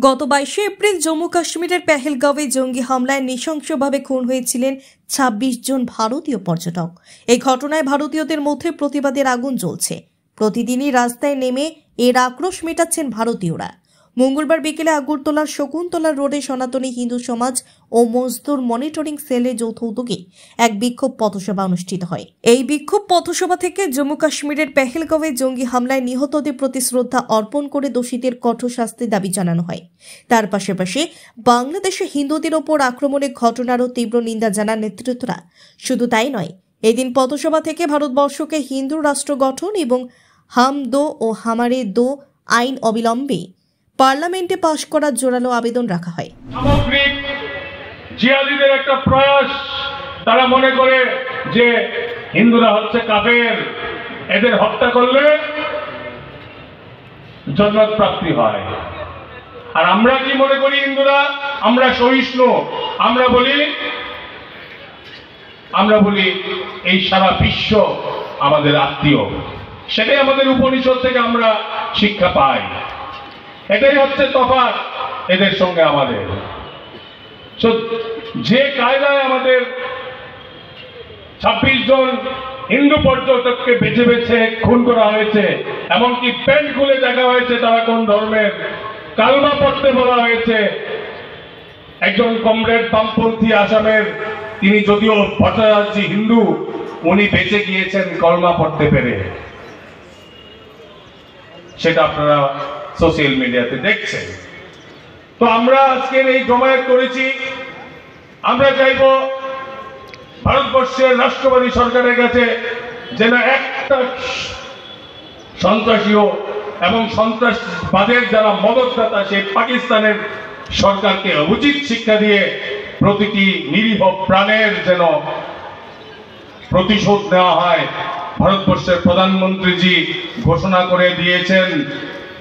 গত 22 এপ্রিল জম্মু কাশ্মীরের পেহেলগাঁওয়ে জঙ্গি হামলায় নৃশংসভাবে খুন হয়েছিলেন ২৬ জন ভারতীয় পর্যটক। এই ঘটনায় ভারতীয়দের মধ্যে প্রতিবাদের আগুন জ্বলছে। প্রতিদিনই রাস্তায় নেমে এর আক্রোশ মেটাচ্ছেন ভারতীয়রা। মঙ্গলবার বিকেলে আগরতলার শকুন্তলা রোডে সনাতনী হিন্দু সমাজ ও মজদুর মনিটরিং সেলের যৌথ উদ্যোগে এক বিক্ষোভ পথসভা অনুষ্ঠিত হয়। এই বিক্ষোভ পথসভা থেকে জম্মু কাশ্মীরের পেহেলগাঁওয়ে জঙ্গি হামলায় নিহতদের প্রতি শ্রদ্ধা অর্পণ করে দোষীদের কঠোর শাস্তির দাবি জানানো হয়। তার পাশাপাশি বাংলাদেশে হিন্দুদের ওপর আক্রমণের ঘটনারও তীব্র নিন্দা জানান নেতৃত্বরা। শুধু তাই নয়, এদিন পথসভা থেকে ভারতবর্ষকে হিন্দু রাষ্ট্র গঠন এবং হাম দো ও হামারে দো আইন অবিলম্বে পার্লামেন্টে পাশ করার জোরালো আবেদন রাখা হয়। সামগ্রিক জিহাদিদের একটা প্রয়াস, তারা মনে করে যে হিন্দুরা হচ্ছে কাফের, এদের হত্যা করলে জান্নাত প্রাপ্তি হয়। আর আমরা কি মনে করি? হিন্দুরা আমরা সহিষ্ণু, আমরা বলি এই সারা বিশ্ব আমাদের আত্মীয়। সেটাই আমাদের উপনিষদ থেকে আমরা শিক্ষা পাই। এটাই হচ্ছে তফাৎ এদের সঙ্গে আমাদের। যে কায়দায় আমাদের ২৬ জন হিন্দু পর্যটককে বেছে বেছে খুন করা হয়েছে, এমনকি প্যান্ট খুলে দেখা হয়েছে তারা কোন ধর্মের, কালমা পড়তে বলা হয়েছে। একজন কমরেড বামপন্থী আসামের, তিনি যদিও ভট্টাচার্য হিন্দু, উনি বেঁচে গিয়েছেন কলমা পড়তে পেরে। সেটা আপনারা সোশ্যাল মিডিয়াতে দেখছেন। তো আমরা আজকের এই জমায়েত করেছি, আমরা চাইব ভারতবর্ষের রাষ্ট্রবাদী সরকারের কাছে যেন একটা সন্ত্রাসীও এবং সন্ত্রাসবাদের যারা মদতদাতা, সেই পাকিস্তানের সরকারকে উচিত শিক্ষা দিয়ে প্রতিটি নিরীহ প্রাণের যেন প্রতিশোধ নেওয়া হয়। ভারতবর্ষের প্রধানমন্ত্রীজি ঘোষণা করে দিয়েছেন,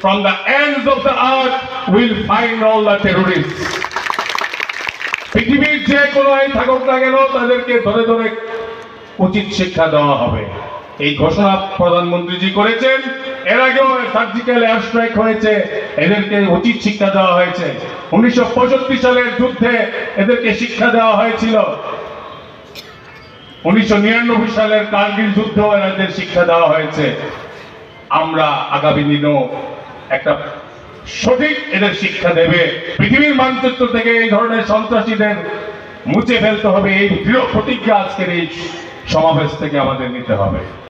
from the ends of the earth will find all the terrorists. পৃথিবীর যে কোনো থাকুক না কেন তাদেরকে ধরে ধরে উচিত শিক্ষা দেওয়া হবে। এই ঘোষণা প্রধানমন্ত্রীজি করেছেন। এর আগেও সার্জিক্যাল এয়ার স্ট্রাইক হয়েছে, এদেরকে উচিত শিক্ষা দেওয়া হয়েছে। 1965 সালের যুদ্ধে এদেরকে শিক্ষা দেওয়া হয়েছিল। 1999 সালের কার্গিল যুদ্ধেও এদের শিক্ষা দেওয়া হয়েছে। আমরা আগামী দিনেও একটা সঠিক এদের শিক্ষা দেবে। পৃথিবীর মানচিত্র থেকে এই ধরনের সন্ত্রাসীদের মুছে ফেলতে হবে। এই দৃঢ় প্রতিজ্ঞা আজকের এই সমাবেশ থেকে আমাদের নিতে হবে।